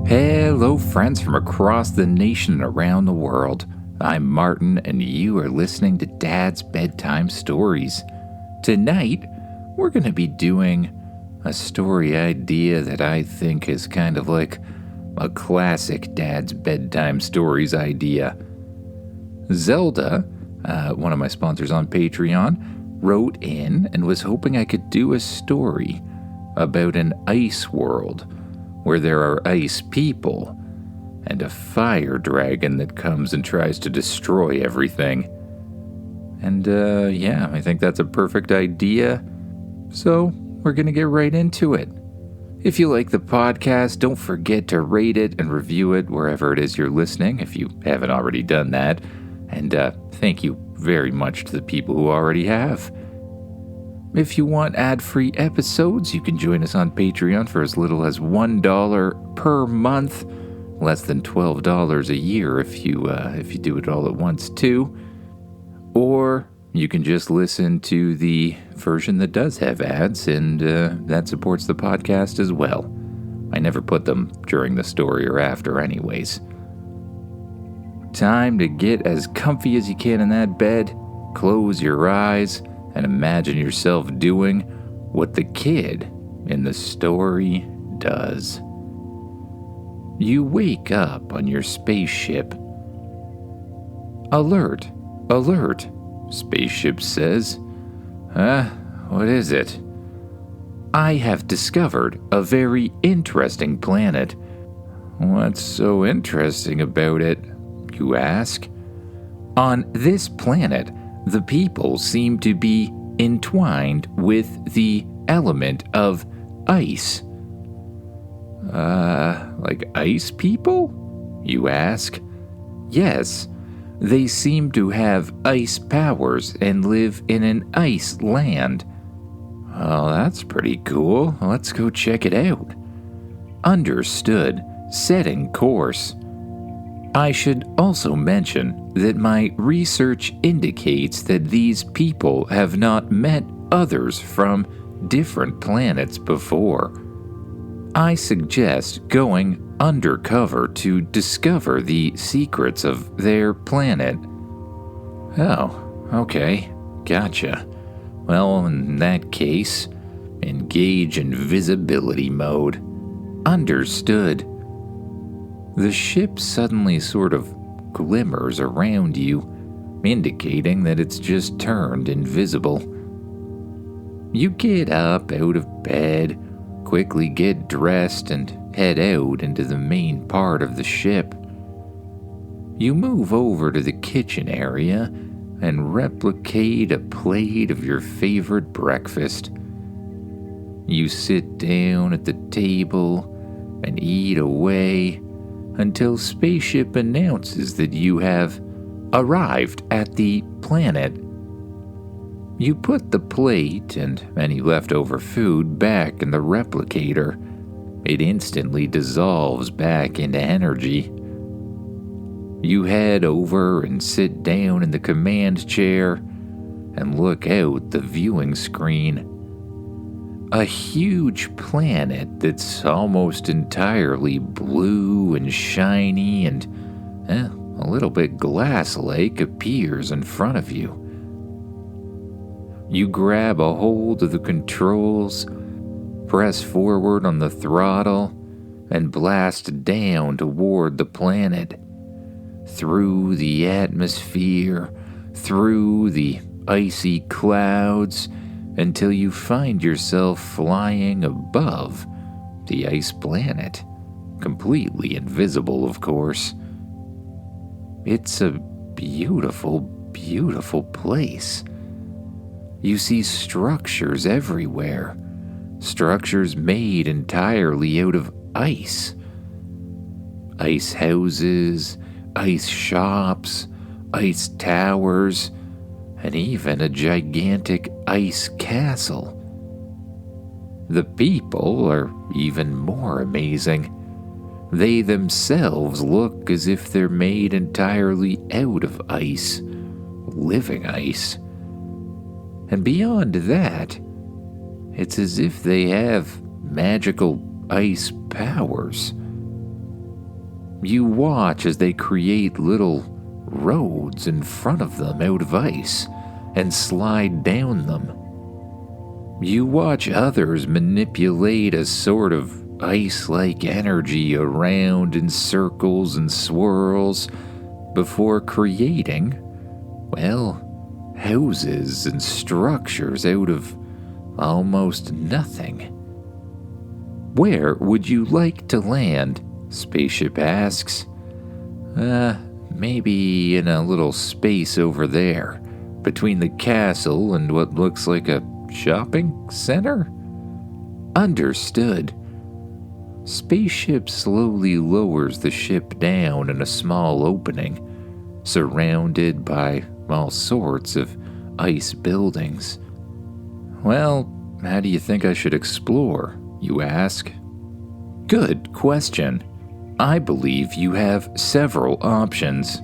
Hello, friends from across the nation and around the world. I'm Martin, and you are listening to Dad's Bedtime Stories. Tonight, we're going to be doing a story idea that I think is kind of like a classic Dad's Bedtime Stories idea. Zelda, one of my sponsors on Patreon, wrote in and was hoping I could do a story about an ice world where there are ice people and a fire dragon that comes and tries to destroy everything. And I think that's a perfect idea. So we're going to get right into it. If you like the podcast, don't forget to rate it and review it wherever it is you're listening, if you haven't already done that. And thank you very much to the people who already have. If you want ad-free episodes, you can join us on Patreon for as little as $1 per month, less than $12 a year if you do it all at once too. Or you can just listen to the version that does have ads, and that supports the podcast as well. I never put them during the story or after anyways. Time to get as comfy as you can in that bed, close your eyes, and imagine yourself doing what the kid in the story does. You wake up on your spaceship. Alert, alert, Spaceship says. What is it? I have discovered a very interesting planet. What's so interesting about it, you ask? On this planet, the people seem to be entwined with the element of ice. Like ice people? You ask. Yes, they seem to have ice powers and live in an ice land. Oh, that's pretty cool. Let's go check it out. Understood. Setting course. I should also mention that my research indicates that these people have not met others from different planets before. I suggest going undercover to discover the secrets of their planet. Oh, okay, gotcha. Well, in that case, engage in visibility mode. Understood. The ship suddenly sort of glimmers around you, indicating that it's just turned invisible. You get up out of bed, quickly get dressed, and head out into the main part of the ship. You move over to the kitchen area and replicate a plate of your favorite breakfast. You sit down at the table and eat away until Spaceship announces that you have arrived at the planet. You put the plate and any leftover food back in the replicator. It instantly dissolves back into energy. You head over and sit down in the command chair and look out the viewing screen. A huge planet that's almost entirely blue and shiny and a little bit glass-like appears in front of you. You grab a hold of the controls, press forward on the throttle, and blast down toward the planet. Through the atmosphere, through the icy clouds, until you find yourself flying above the ice planet, completely invisible, of course. It's a beautiful, beautiful place. You see structures everywhere, structures made entirely out of ice. Ice houses, ice shops, ice towers, and even a gigantic ice castle. The people are even more amazing. They themselves look as if they're made entirely out of ice, living ice. And beyond that, it's as if they have magical ice powers. You watch as they create little roads in front of them out of ice and slide down them. You watch others manipulate a sort of ice-like energy around in circles and swirls before creating, well, houses and structures out of almost nothing. Where would you like to land? Spaceship asks. Maybe in a little space over there, between the castle and what looks like a shopping center? Understood. Spaceship slowly lowers the ship down in a small opening, surrounded by all sorts of ice buildings. Well, how do you think I should explore, you ask? Good question. I believe you have several options.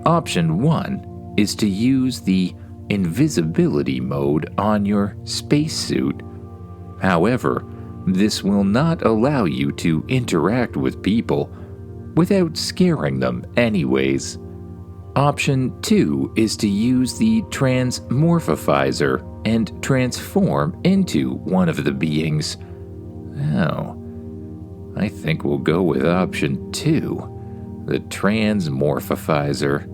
Option 1 is to use the invisibility mode on your spacesuit. However, this will not allow you to interact with people without scaring them anyways. Option 2 is to use the transmorphifizer and transform into one of the beings. Oh, I think we'll go with option 2, the transmorphifizer.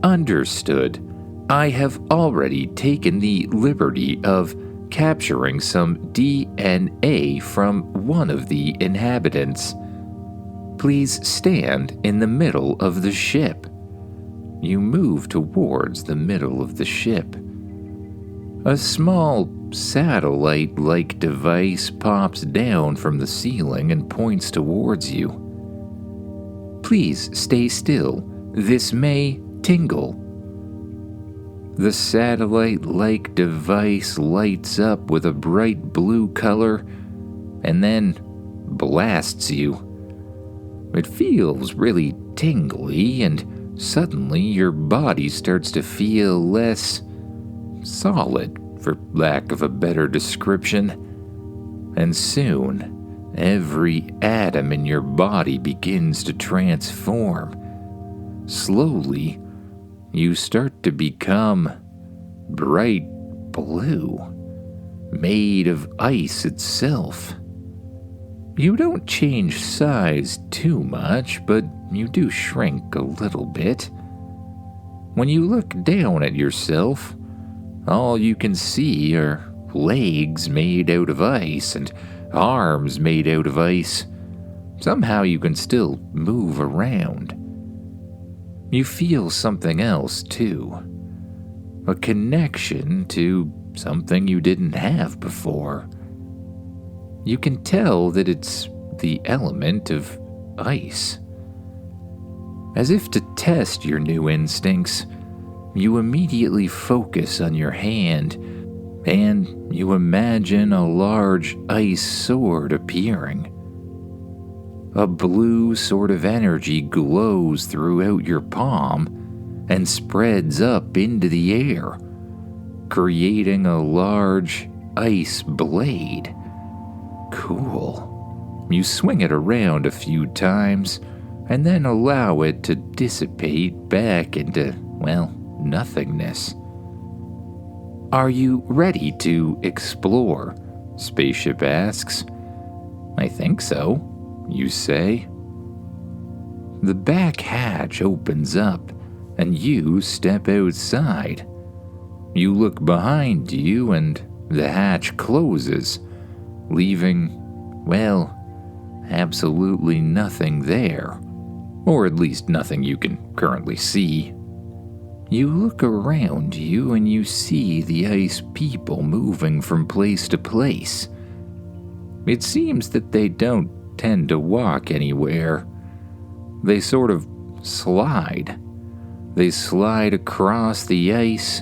Understood. I have already taken the liberty of capturing some DNA from one of the inhabitants. Please stand in the middle of the ship. You move towards the middle of the ship. A small satellite-like device pops down from the ceiling and points towards you. Please stay still. This may tingle. The satellite-like device lights up with a bright blue color and then blasts you. It feels really tingly, and suddenly your body starts to feel less solid, for lack of a better description. And soon, every atom in your body begins to transform. Slowly, you start to become bright blue, made of ice itself. You don't change size too much, but you do shrink a little bit. When you look down at yourself, all you can see are legs made out of ice and arms made out of ice. Somehow you can still move around. You feel something else too. A connection to something you didn't have before. You can tell that it's the element of ice. As if to test your new instincts, you immediately focus on your hand, and you imagine a large ice sword appearing. A blue sort of energy glows throughout your palm and spreads up into the air, creating a large ice blade. Cool. You swing it around a few times and then allow it to dissipate back into, well, nothingness. Are you ready to explore? Spaceship asks. I think so, you say. The back hatch opens up and you step outside. You look behind you and the hatch closes, leaving, well, absolutely nothing there. Or at least nothing you can currently see. You look around you and you see the ice people moving from place to place. It seems that they don't tend to walk anywhere. They sort of slide. They slide across the ice,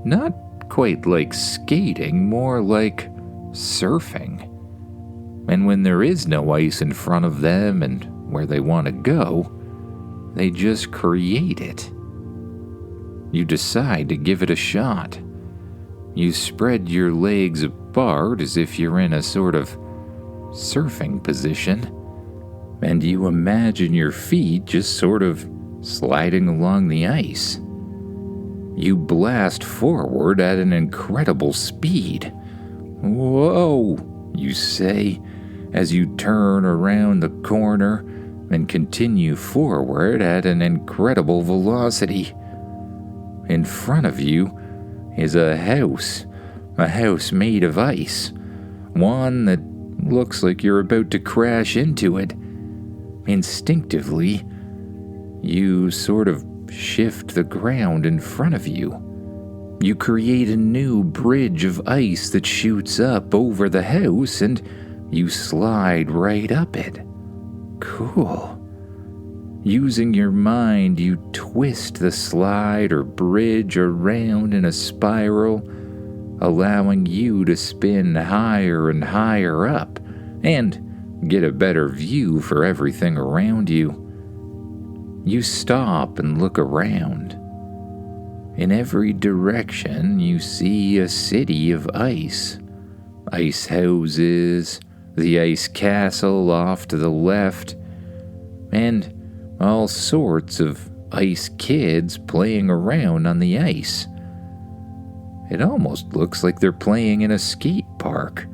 not quite like skating, more like surfing. And when there is no ice in front of them and where they want to go, they just create it. You decide to give it a shot. You spread your legs apart as if you're in a sort of surfing position, and you imagine your feet just sort of sliding along the ice. You blast forward at an incredible speed. "Whoa," you say, as you turn around the corner and continue forward at an incredible velocity. In front of you is a house made of ice, one that looks like you're about to crash into it. Instinctively, you sort of shift the ground in front of you. You create a new bridge of ice that shoots up over the house, and you slide right up it. Cool. Using your mind, you twist the slide or bridge around in a spiral, allowing you to spin higher and higher up and get a better view for everything around you. You stop and look around. In every direction, you see a city of ice. Ice houses, the ice castle off to the left, and all sorts of ice kids playing around on the ice. It almost looks like they're playing in a skate park,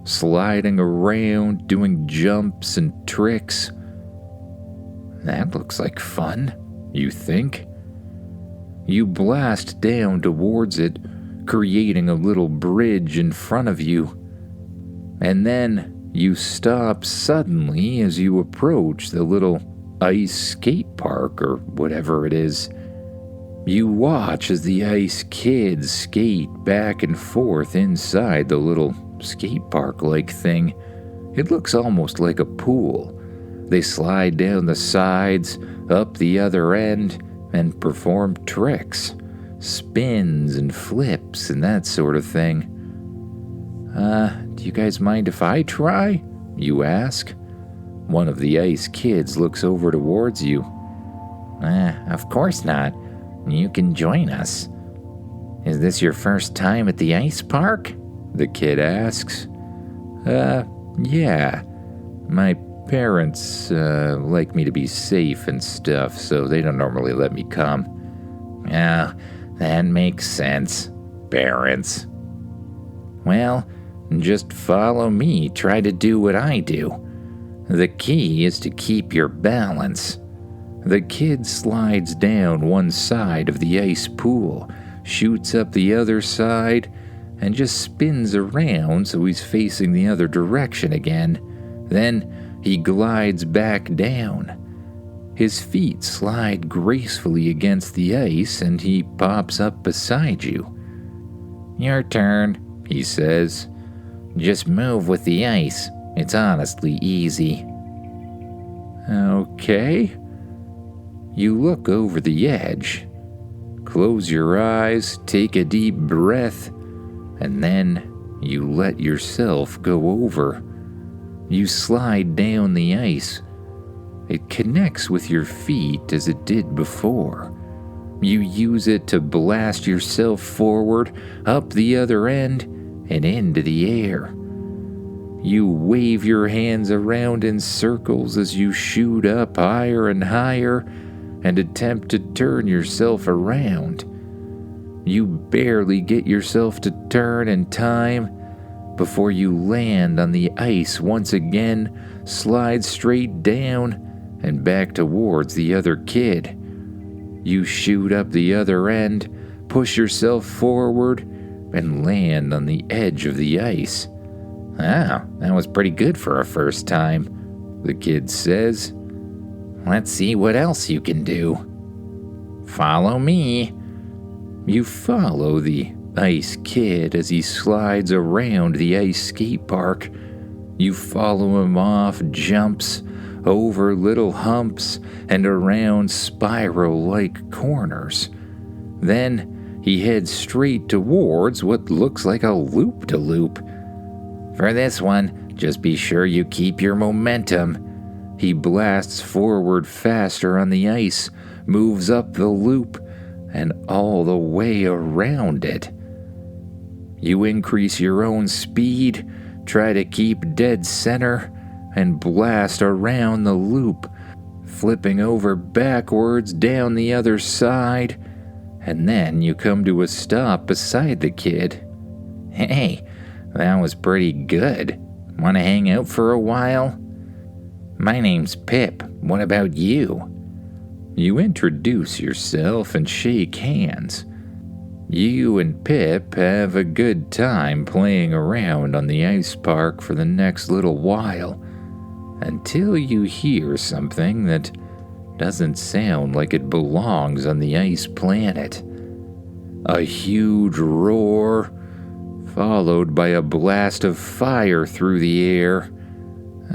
sliding around, doing jumps and tricks. That looks like fun, you think. You blast down towards it, creating a little bridge in front of you. And then you stop suddenly as you approach the little ice skate park or whatever it is. You watch as the ice kids skate back and forth inside the little skate park-like thing. It looks almost like a pool. They slide down the sides, up the other end, and perform tricks, spins and flips and that sort of thing. Do you guys mind if I try?" you ask. One of the ice kids looks over towards you. Of course not. You can join us. Is this your first time at the ice park?" the kid asks. Yeah. My parents like me to be safe and stuff, so they don't normally let me come." "Oh, that makes sense. Parents. Well, just follow me. Try to do what I do. The key is to keep your balance." The kid slides down one side of the ice pool, shoots up the other side, and just spins around so he's facing the other direction again. Then he glides back down. His feet slide gracefully against the ice, and he pops up beside you. "Your turn," he says. "Just move with the ice. It's honestly easy." Okay. You look over the edge, close your eyes, take a deep breath, and then you let yourself go over. You slide down the ice. It connects with your feet as it did before. You use it to blast yourself forward, up the other end, and into the air. You wave your hands around in circles as you shoot up higher and higher and attempt to turn yourself around. You barely get yourself to turn in time before you land on the ice once again, slide straight down and back towards the other kid. You shoot up the other end, push yourself forward, and land on the edge of the ice. "Oh, that was pretty good for a first time," the kid says. "Let's see what else you can do. Follow me." You follow the ice kid as he slides around the ice skate park. You follow him off jumps, over little humps, and around spiral-like corners. Then he heads straight towards what looks like a loop-de-loop. "For this one, just be sure you keep your momentum." He blasts forward faster on the ice, moves up the loop, and all the way around it. You increase your own speed, try to keep dead center, and blast around the loop, flipping over backwards down the other side, and then you come to a stop beside the kid. Hey, that was pretty good. Want to hang out for a while? My name's Pip. What about you? You introduce yourself and shake hands. You and Pip have a good time playing around on the ice park for the next little while, until you hear something that doesn't sound like it belongs on the ice planet. A huge roar, followed by a blast of fire through the air.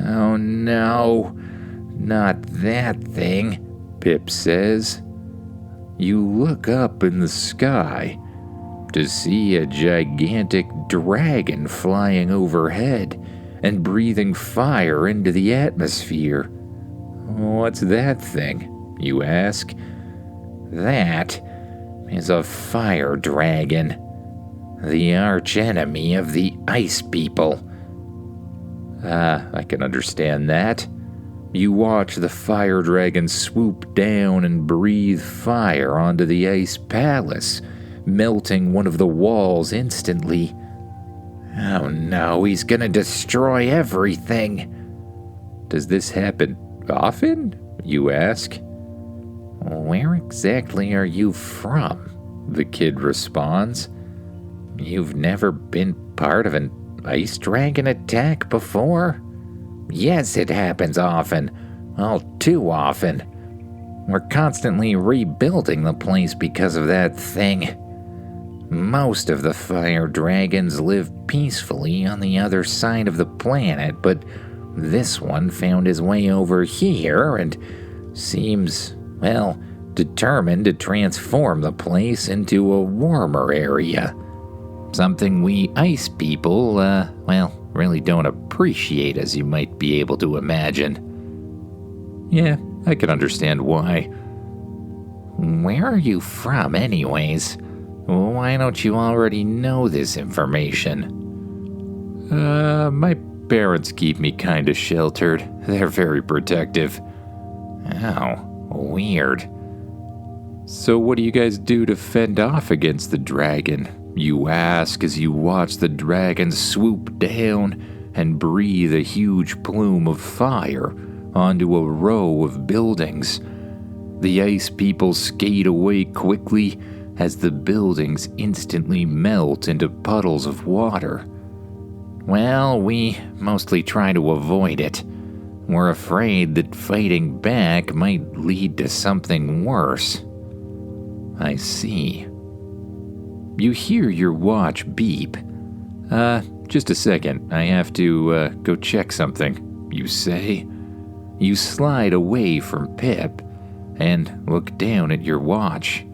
Oh no, not that thing, Pip says. You look up in the sky to see a gigantic dragon flying overhead and breathing fire into the atmosphere. What's that thing? You ask. That is a fire dragon, the arch enemy of the ice people. I can understand that. You watch the fire dragon swoop down and breathe fire onto the ice palace, melting one of the walls instantly. Oh no, he's gonna destroy everything. Does this happen often? You ask. Where exactly are you from? The kid responds. You've never been part of an ice dragon attack before? Yes, it happens often. All too often. We're constantly rebuilding the place because of that thing. Most of the fire dragons live peacefully on the other side of the planet, but this one found his way over here and seems, well, determined to transform the place into a warmer area. Something we ice people, really don't appreciate, as you might be able to imagine. Yeah, I can understand why. Where are you from, anyways? Why don't you already know this information? My parents keep me kinda sheltered. They're very protective. Oh, weird. So what do you guys do to fend off against the dragon? You ask as you watch the dragon swoop down and breathe a huge plume of fire onto a row of buildings. The ice people skate away quickly as the buildings instantly melt into puddles of water. Well, we mostly try to avoid it. We're afraid that fighting back might lead to something worse. I see. You hear your watch beep. Just a second, I have to go check something, you say. You slide away from Pip and look down at your watch.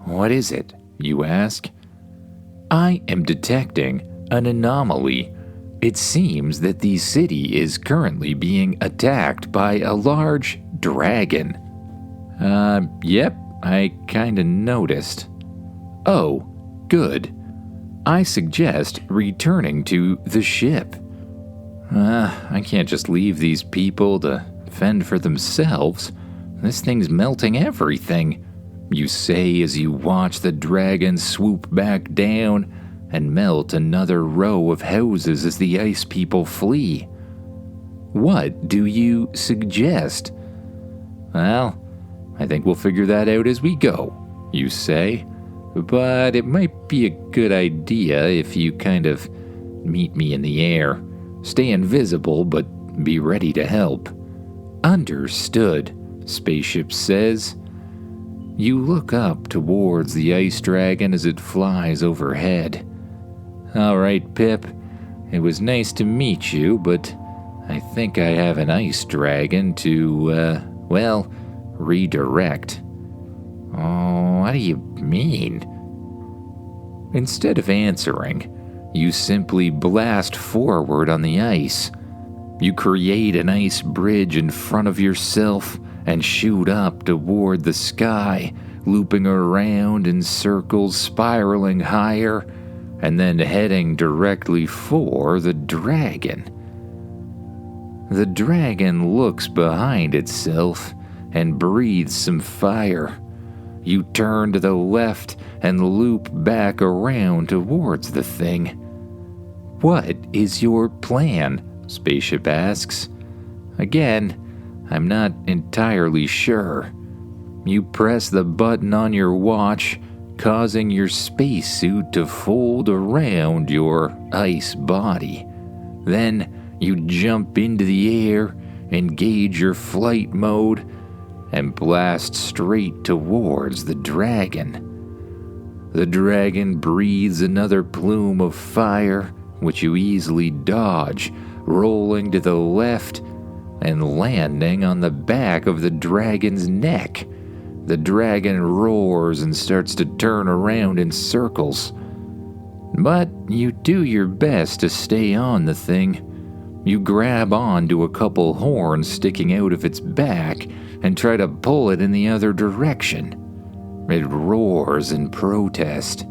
What is it? You ask. I am detecting an anomaly. It seems that the city is currently being attacked by a large dragon. Yep, I kinda noticed. Oh, good. I suggest returning to the ship. I can't just leave these people to fend for themselves. This thing's melting everything, you say as you watch the dragon swoop back down and melt another row of houses as the ice people flee. What do you suggest? Well, I think we'll figure that out as we go, you say. But it might be a good idea if you kind of meet me in the air. Stay invisible, but be ready to help. Understood, Spaceship says. You look up towards the ice dragon as it flies overhead. All right, Pip. It was nice to meet you, but I think I have an ice dragon to, redirect. Oh, what do you mean? Instead of answering, you simply blast forward on the ice. You create an ice bridge in front of yourself and shoot up toward the sky, looping around in circles, spiraling higher, and then heading directly for the dragon. The dragon looks behind itself and breathes some fire. You turn to the left and loop back around towards the thing. "What is your plan?" Spaceship asks. Again, I'm not entirely sure. You press the button on your watch, causing your spacesuit to fold around your ice body. Then you jump into the air, engage your flight mode, and blast straight towards the dragon. The dragon breathes another plume of fire, which you easily dodge, rolling to the left and landing on the back of the dragon's neck. The dragon roars and starts to turn around in circles. But you do your best to stay on the thing. You grab onto a couple horns sticking out of its back and try to pull it in the other direction. It roars in protest.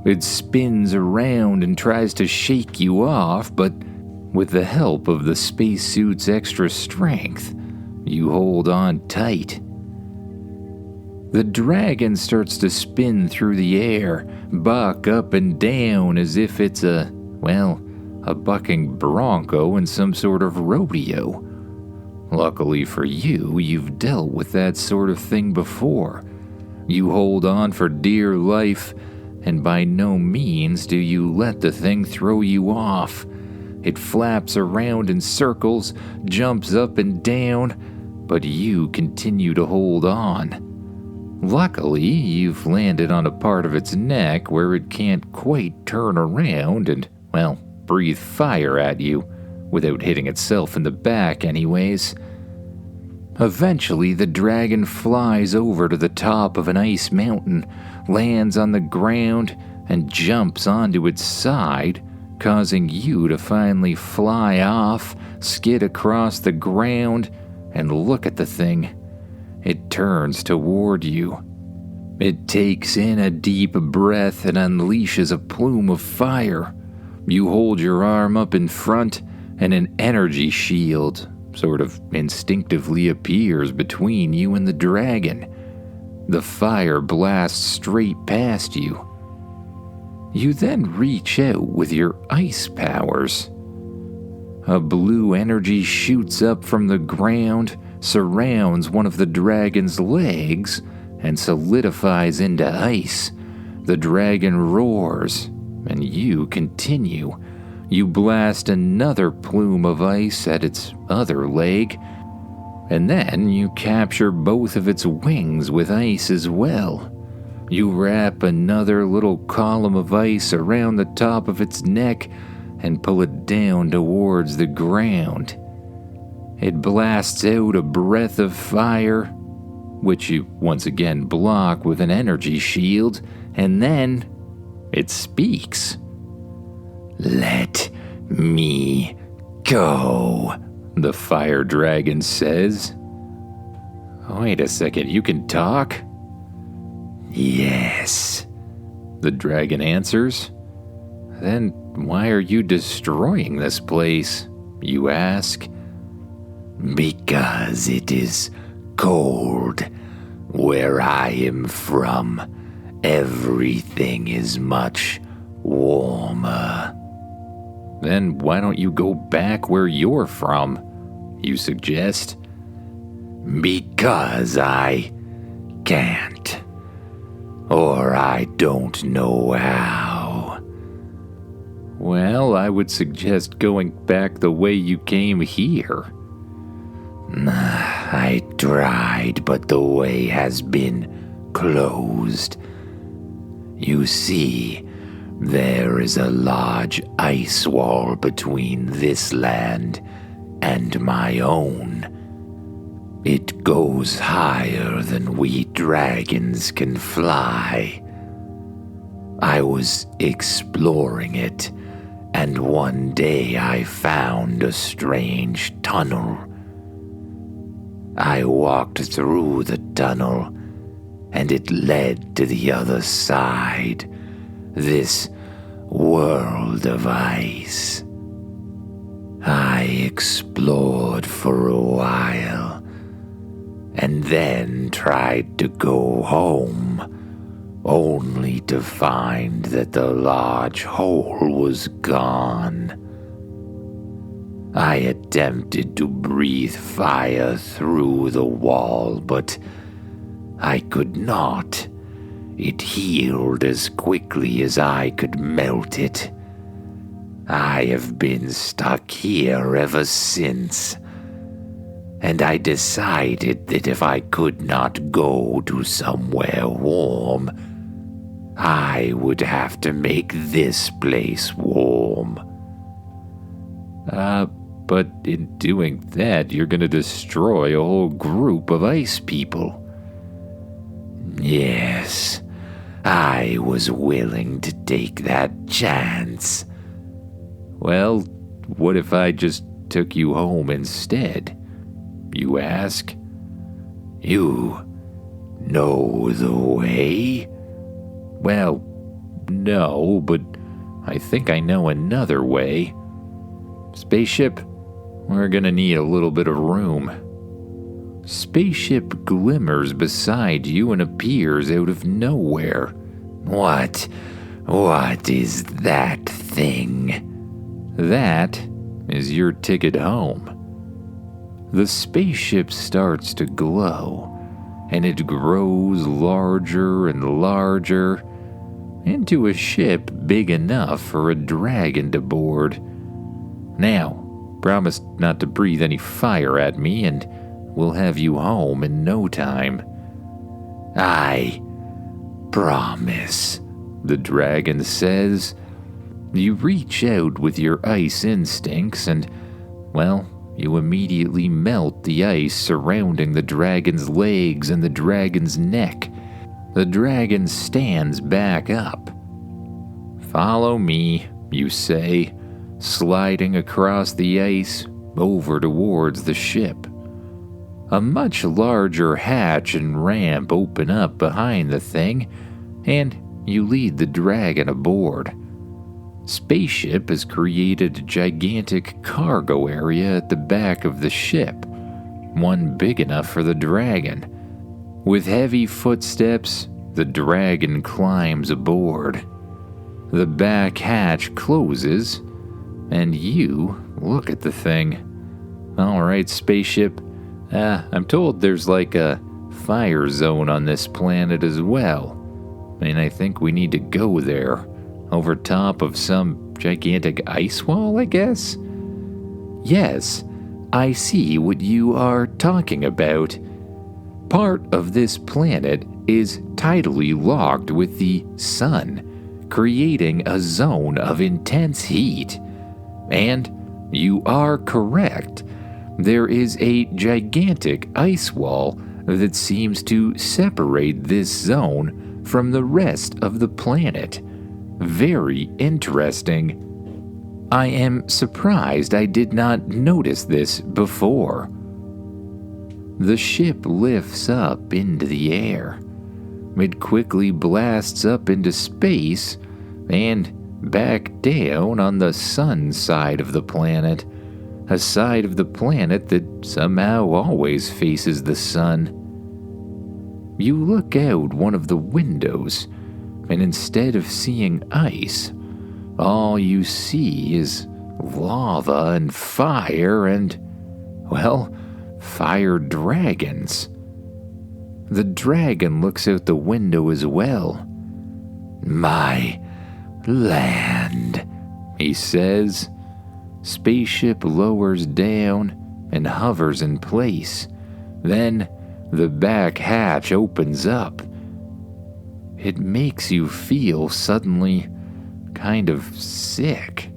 It spins around and tries to shake you off, but with the help of the spacesuit's extra strength, you hold on tight. The dragon starts to spin through the air, buck up and down as if it's a bucking bronco in some sort of rodeo. Luckily for you, you've dealt with that sort of thing before. You hold on for dear life, and by no means do you let the thing throw you off. It flaps around in circles, jumps up and down, but you continue to hold on. Luckily, you've landed on a part of its neck where it can't quite turn around and, breathe fire at you, without hitting itself in the back anyways. Eventually, the dragon flies over to the top of an ice mountain, lands on the ground, and jumps onto its side, causing you to finally fly off, skid across the ground, and look at the thing. It turns toward you. It takes in a deep breath and unleashes a plume of fire. You hold your arm up in front, and an energy shield sort of instinctively appears between you and the dragon. The fire blasts straight past you. You then reach out with your ice powers. A blue energy shoots up from the ground, surrounds one of the dragon's legs, and solidifies into ice. The dragon roars, and you continue. You blast another plume of ice at its other leg, and then you capture both of its wings with ice as well. You wrap another little column of ice around the top of its neck and pull it down towards the ground. It blasts out a breath of fire, which you once again block with an energy shield, and then it speaks. "Let me go," the fire dragon says. "Wait a second, you can talk?" "Yes," the dragon answers. "Then why are you destroying this place?" you ask. "Because it is cold. Where I am from, everything is much warmer." "Then why don't you go back where you're from?" you suggest. "Because I can't. Or I don't know how." "Well, I would suggest going back the way you came here." "I tried, but the way has been closed. You see, there is a large ice wall between this land and my own. It goes higher than we dragons can fly. I was exploring it, and one day I found a strange tunnel. I walked through the tunnel, and it led to the other side, this world of ice. I explored for a while, and then tried to go home, only to find that the large hole was gone. I attempted to breathe fire through the wall, but I could not. It healed as quickly as I could melt it. I have been stuck here ever since, and I decided that if I could not go to somewhere warm, I would have to make this place warm. But in doing that, you're gonna destroy a whole group of ice people. Yes, I was willing to take that chance. Well, what if I just took you home instead? You ask. You know the way? Well, no, but I think I know another way. Spaceship, we're gonna need a little bit of room. Spaceship glimmers beside you and appears out of nowhere. What is that thing? That is your ticket home. The spaceship starts to glow, and it grows larger and larger into a ship big enough for a dragon to board. Now, promise not to breathe any fire at me, and we'll have you home in no time. I promise, the dragon says. You reach out with your ice instincts and, well, you immediately melt the ice surrounding the dragon's legs and the dragon's neck. The dragon stands back up. Follow me, you say, sliding across the ice over towards the ship. A much larger hatch and ramp open up behind the thing, and you lead the dragon aboard. Spaceship has created a gigantic cargo area at the back of the ship, one big enough for the dragon. With heavy footsteps, the dragon climbs aboard. The back hatch closes, and you look at the thing. All right, Spaceship. I'm told there's like a fire zone on this planet as well, and I think we need to go there, over top of some gigantic ice wall, I guess? Yes, I see what you are talking about. Part of this planet is tidally locked with the sun, creating a zone of intense heat. And you are correct. There is a gigantic ice wall that seems to separate this zone from the rest of the planet. Very interesting. I am surprised I did not notice this before. The ship lifts up into the air. It quickly blasts up into space and back down on the sun side of the planet, a side of the planet that somehow always faces the sun. You look out one of the windows, and instead of seeing ice, all you see is lava and fire and, well, fire dragons. The dragon looks out the window as well. My land, he says. Spaceship lowers down and hovers in place. Then the back hatch opens up. It makes you feel suddenly kind of sick.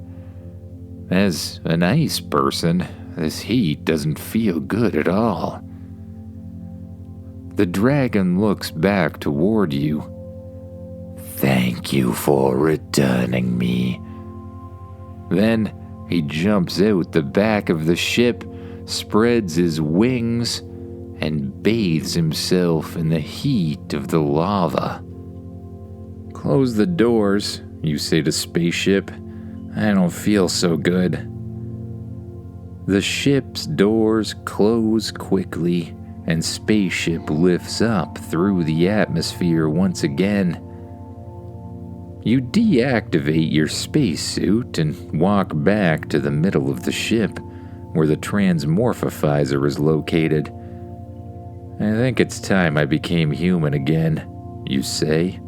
As an ice person, this heat doesn't feel good at all. The dragon looks back toward you. Thank you for returning me. Then he jumps out the back of the ship, spreads his wings, and bathes himself in the heat of the lava. Close the doors, you say to Spaceship. I don't feel so good. The ship's doors close quickly, and Spaceship lifts up through the atmosphere once again. You deactivate your spacesuit and walk back to the middle of the ship, where the transmorphifizer is located. I think it's time I became human again, you say.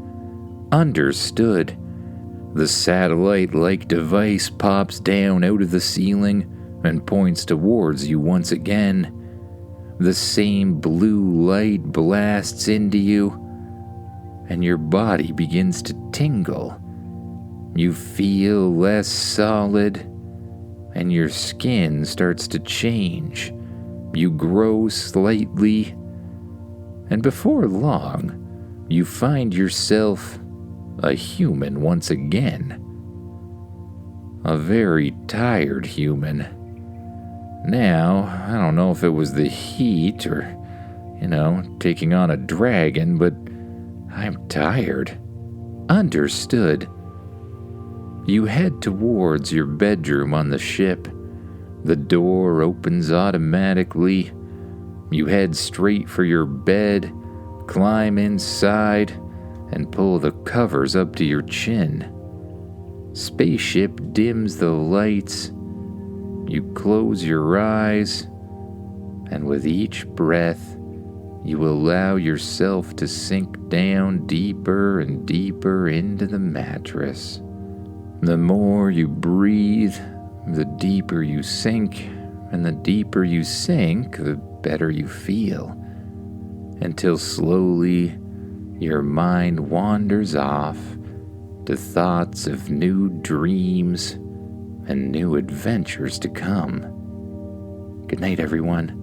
Understood. The satellite-like device pops down out of the ceiling and points towards you once again. The same blue light blasts into you, and your body begins to tingle. You feel less solid, and your skin starts to change. You grow slightly, and before long, you find yourself a human once again. A very tired human. Now, I don't know if it was the heat or, taking on a dragon, but I'm tired. Understood. You head towards your bedroom on the ship. The door opens automatically. You head straight for your bed, climb inside, and pull the covers up to your chin. Spaceship dims the lights. You close your eyes, and with each breath, you allow yourself to sink down deeper and deeper into the mattress. The more you breathe, the deeper you sink, and the deeper you sink, the better you feel, until slowly your mind wanders off to thoughts of new dreams and new adventures to come. Good night, everyone.